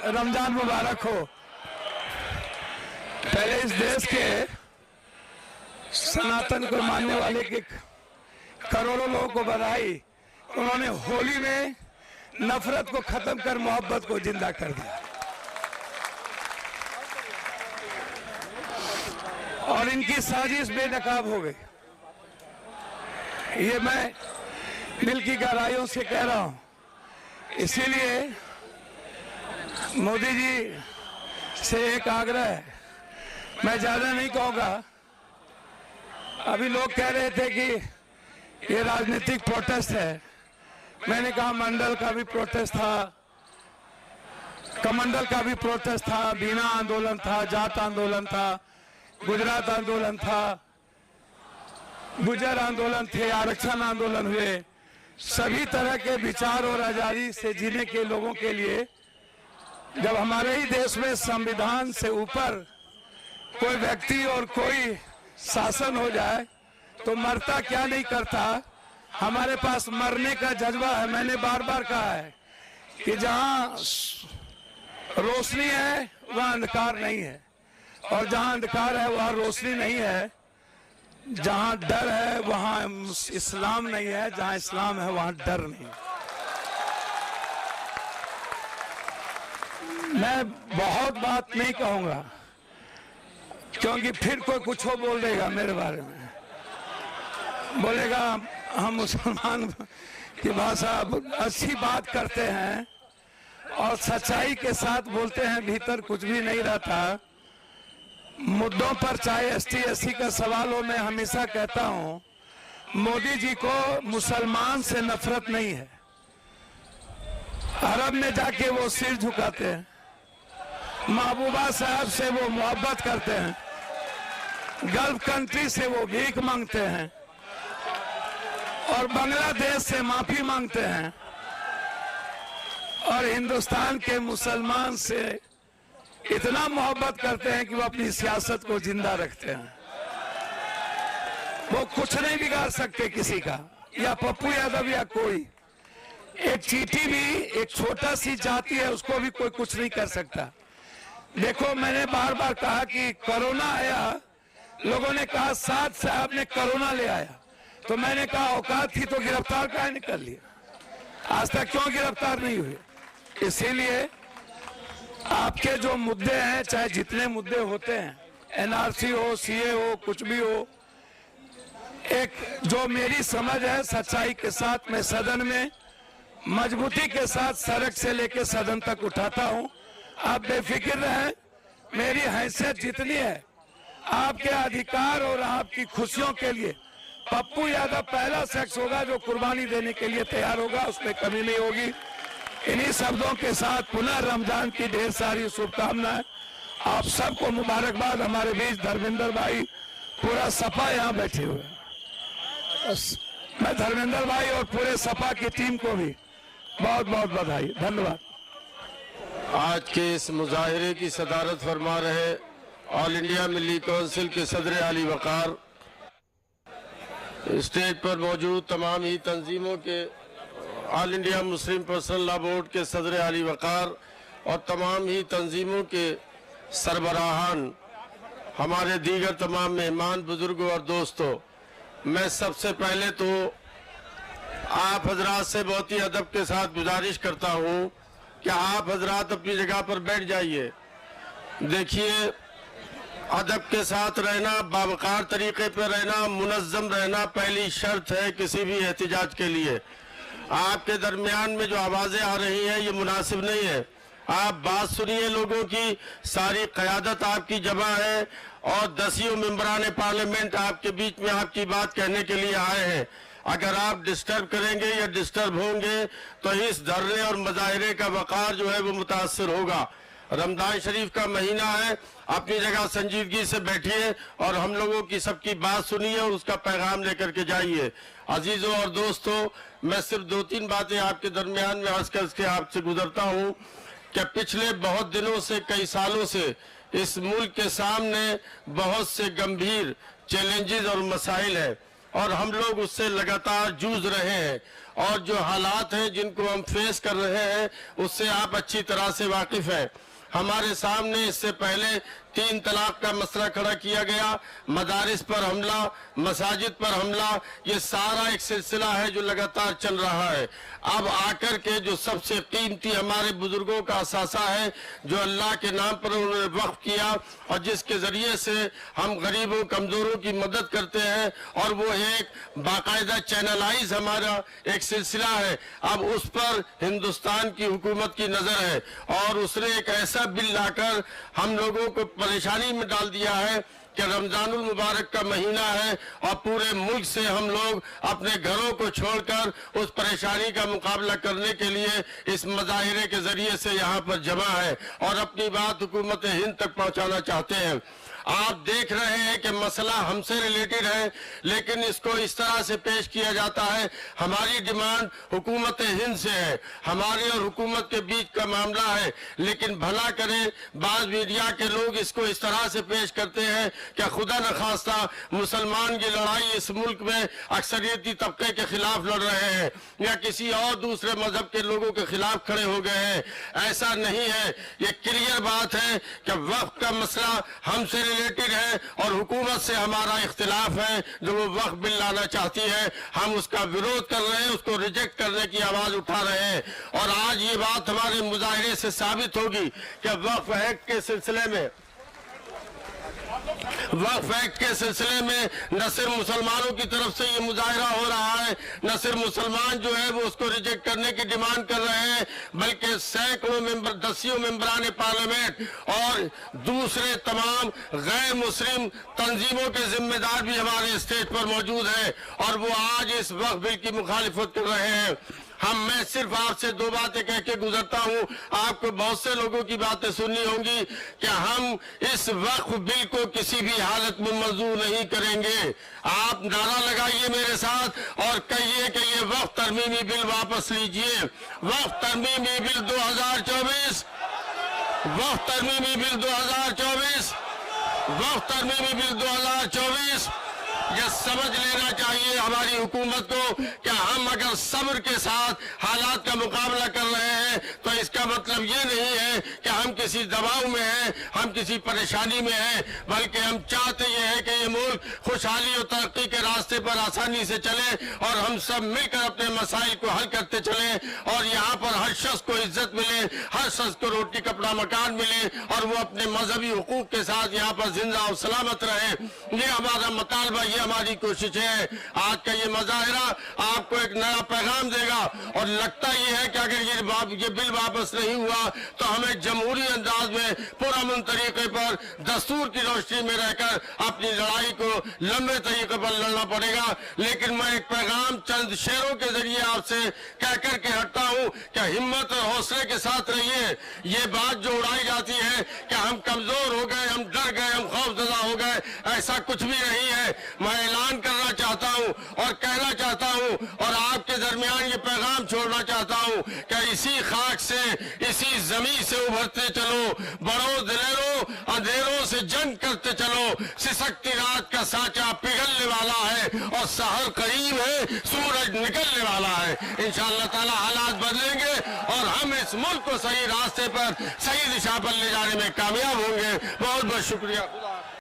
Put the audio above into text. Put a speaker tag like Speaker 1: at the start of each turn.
Speaker 1: रमजान मुबारक हो। पहले इस देश के सनातन को मानने वाले के करोड़ों लोगों को बधाई। उन्होंने होली में नफरत को खत्म कर मोहब्बत को जिंदा कर दिया और इनकी साजिश बेनकाब हो गई। ये मैं दिल की गहराइयों से कह रहा हूं। इसीलिए मोदी जी से एक आग्रह है, मैं ज्यादा नहीं कहूंगा। अभी लोग कह रहे थे कि ये राजनीतिक प्रोटेस्ट है। मैंने कहा मंडल का भी प्रोटेस्ट था, कमंडल का भी प्रोटेस्ट था, बीना आंदोलन था, जाट आंदोलन था, गुजरात आंदोलन था, गुजर आंदोलन थे, आरक्षण आंदोलन हुए। सभी तरह के विचार और आजादी से जीने के लोगों के लिए जब हमारे ही देश में संविधान से ऊपर कोई व्यक्ति और कोई शासन हो जाए तो मरता क्या नहीं करता। हमारे पास मरने का जज्बा है। मैंने बार बार कहा है कि जहां रोशनी है वहां अंधकार नहीं है, और जहां अंधकार है वहां रोशनी नहीं है। जहां डर है वहां इस्लाम नहीं है, जहां इस्लाम है वहां डर नहीं है। मैं बहुत बात नहीं कहूंगा क्योंकि फिर कोई कुछ हो बोल देगा मेरे बारे में, बोलेगा हम मुसलमान की भाषा अच्छी बात करते हैं और सच्चाई के साथ बोलते हैं, भीतर कुछ भी नहीं रहता। मुद्दों पर चाहे एसटी एससी का सवाल हो, मैं हमेशा कहता हूं मोदी जी को मुसलमान से नफरत नहीं है। अरब में जाके वो सिर झुकाते हैं, महबूबा साहब से वो मोहब्बत करते हैं, गल्फ कंट्री से वो भीख मांगते हैं और बांग्लादेश से माफी मांगते हैं, और हिंदुस्तान के मुसलमान से इतना मोहब्बत करते हैं कि वो अपनी सियासत को जिंदा रखते हैं। वो कुछ नहीं बिगाड़ सकते किसी का, या पप्पू यादव या कोई। एक चींटी भी एक छोटा सी जाति है, उसको भी कोई कुछ नहीं कर सकता। देखो, मैंने बार बार कहा कि कोरोना आया, लोगों ने कहा साथ साहब ने कोरोना ले आया, तो मैंने कहा औकात थी तो गिरफ्तार काहे नहीं कर लिया? आज तक क्यों गिरफ्तार नहीं हुए? इसीलिए आपके जो मुद्दे हैं, चाहे जितने मुद्दे होते हैं, एनआरसी हो, सीए हो, कुछ भी हो, एक जो मेरी समझ है सच्चाई के साथ मैं सदन में मजबूती के साथ सड़क से लेकर सदन तक उठाता हूं। आप बेफिक्र रहें, मेरी हैसियत जितनी है आपके अधिकार और आपकी खुशियों के लिए पप्पू यादव पहला शख्स होगा जो कुर्बानी देने के लिए तैयार होगा, उसमें कमी नहीं होगी। इन्हीं शब्दों के साथ पुनः रमजान की ढेर सारी शुभकामनाएं। आप सबको मुबारकबाद। हमारे बीच धर्मेंद्र भाई, पूरा सपा यहाँ बैठे हुए हैं। मैं धर्मेंद्र भाई और पूरे सपा की टीम को भी बहुत बहुत बधाई, धन्यवाद।
Speaker 2: आज के इस मुजाहिरे की सदारत फरमा रहे ऑल इंडिया मिली काउंसिल के सदर आली वकार, स्टेज पर मौजूद तमाम ही तंजीमों के, all India Muslim personal law board के सदर आली वकार और तमाम ही तंजीमों के सरबराहान, हमारे दीगर तमाम मेहमान, बुजुर्गों और दोस्तों, मैं सबसे पहले तो आप हजरात से बहुत ही अदब के साथ गुजारिश करता हूं कि आप हजरात अपनी जगह पर बैठ जाइए। देखिए, अदब के साथ रहना, बावकार तरीके पर रहना, मुनज़्ज़म रहना पहली शर्त है किसी भी एहतिजाज के लिए। आपके दरमियान में जो आवाज़ें आ रही हैं ये मुनासिब नहीं है। आप बात सुनिए, लोगों की सारी क़यादत आपकी जमा है और 10 मेंबरान पार्लियामेंट आपके बीच में आपकी बात कहने के लिए आए हैं। अगर आप डिस्टर्ब करेंगे या डिस्टर्ब होंगे तो इस धरने और मुजाहिरे का वक़ार जो है वो मुतासर होगा। रमजान शरीफ का महीना है, अपनी जगह संजीदगी से बैठिए और हम लोगों की सबकी बात सुनिए और उसका पैगाम लेकर के जाइए। अजीजों और दोस्तों, मैं सिर्फ 2-3 बातें आपके दरमियान में अर्ज करके आपसे गुजरता हूँ कि पिछले बहुत दिनों से, कई सालों से इस मुल्क के सामने बहुत से गंभीर चैलेंजेस और मसाइल है। और हम लोग उससे लगातार जूझ रहे हैं। और जो हालात हैं जिनको हम फेस कर रहे हैं उससे आप अच्छी तरह से वाकिफ हैं। हमारे सामने इससे पहले 3 तलाक का मसला खड़ा किया गया, मदारिस पर हमला, मसाजिद पर हमला, ये सारा एक सिलसिला है जो लगातार चल रहा है। अब आकर के जो सबसे कीमती हमारे बुजुर्गों का असासा है जो अल्लाह के नाम पर उन्होंने वक्फ किया और जिसके जरिए से हम गरीबों कमजोरों की मदद करते हैं, और वो एक बाकायदा चैनलाइज हमारा एक सिलसिला है। अब उस पर हिंदुस्तान की हुकूमत की नजर है और उसने एक ऐसा बिल लाकर हम लोगों को परेशानी में डाल दिया है कि रमजानुल मुबारक का महीना है और पूरे मुल्क से हम लोग अपने घरों को छोड़कर उस परेशानी का मुकाबला करने के लिए इस मुजाहिरे के जरिए से यहाँ पर जमा है और अपनी बात हुकूमत हिंद तक पहुँचाना चाहते हैं। आप देख रहे हैं कि मसला हमसे रिलेटेड है, लेकिन इसको इस तरह से पेश किया जाता है हमारी डिमांड हुकूमत हिंद से है, हमारे और हुकूमत के बीच का मामला है। लेकिन भला करें बाज़ मीडिया के लोग इसको इस तरह से पेश करते हैं कि खुदा न खास्ता मुसलमान की लड़ाई इस मुल्क में अक्सरियती तबके के खिलाफ लड़ रहे हैं या किसी और दूसरे मजहब के लोगों के खिलाफ खड़े हो गए हैं। ऐसा नहीं है, ये क्लियर बात है कि वक्फ का मसला हमसे रिलेटेड है और हुकूमत से हमारा इख्तिलाफ है जो वो वक्फ बिल लाना चाहती है। हम उसका विरोध कर रहे हैं, उसको रिजेक्ट करने की आवाज उठा रहे हैं। और आज ये बात हमारे मुजाहिरे से साबित होगी कि वक्फ एक्ट के सिलसिले में न सिर्फ मुसलमानों की तरफ से ये मुजाहिरा हो रहा है, न सिर्फ मुसलमान जो है वो उसको रिजेक्ट करने की डिमांड कर रहे हैं, बल्कि सैकड़ों मेंबर, दसियों मेंबरान पार्लियामेंट और दूसरे तमाम गैर मुस्लिम तंजीमों के जिम्मेदार भी हमारे स्टेज पर मौजूद है और वो आज इस वक्फ बिल की मुखालिफत कर रहे हैं। मैं सिर्फ आपसे 2 बातें कह के गुजरता हूं, आपको बहुत से लोगों की बातें सुननी होंगी कि हम इस वक्फ बिल को किसी भी हालत में मंजूर नहीं करेंगे। आप नारा लगाइए मेरे साथ और कहिए कि ये वक्फ तरमीमी बिल वापस लीजिए। वक्फ तरमीमी बिल 2024, वक्फ तरमीमी बिल 2024, वक्फ तरमीमी बिल 2024। यह समझ लेना चाहिए हमारी हुकूमत को कि हम अगर सब्र के साथ हालात का मुकाबला कर रहे हैं तो इसका मतलब ये नहीं है कि हम किसी दबाव में हैं, हम किसी परेशानी में हैं, बल्कि हम चाहते ये हैं कि ये मुल्क खुशहाली और तरक्की के रास्ते पर आसानी से चले और हम सब मिलकर अपने मसाइल को हल करते चले और यहाँ पर हर शख्स को इज्जत मिले, हर शख्स को रोटी कपड़ा मकान मिले और वो अपने मजहबी हुकूक के साथ यहाँ पर जिंदा और सलामत रहे। ये हमारा मुतालबा, ये हमारी कोशिश है। आज का ये मुजाहिरा आपको एक नया पैगाम देगा और लगता ये है कि अगर ये बिल वापस नहीं हुआ तो हमें जमहूरी अंदाज में पुरअमन तरीके पर दस्तूर की रोशनी में रहकर अपनी लड़ाई को लंबे तरीके पर लड़ना पड़ेगा। लेकिन मैं एक पैगाम चंद शेरों के जरिए आपसे कह कर के हटता हूँ कि हिम्मत और हौसले के साथ रहिए। ये बात जो उड़ाई जाती है कि हम कमजोर हो गए, हम डर गए, हम खौफजदा हो गए, ऐसा कुछ भी नहीं है। मैं ऐलान करना चाहता हूं और कहना चाहता हूं और आपके दरमियान ये पैगाम छोड़ना चाहता हूं कि इसी खाक से, इसी जमीन से उभरते चलो, बड़ों दिलेरों अंधेरों से जंग करते चलो। सिसकती रात का साचा पिघलने वाला है और सहर करीब है, सूरज निकलने वाला है। इंशाअल्लाह ताला हालात बदलेंगे और हम इस मुल्क को सही रास्ते पर, सही दिशा पर ले जाने में कामयाब होंगे। बहुत बहुत शुक्रिया।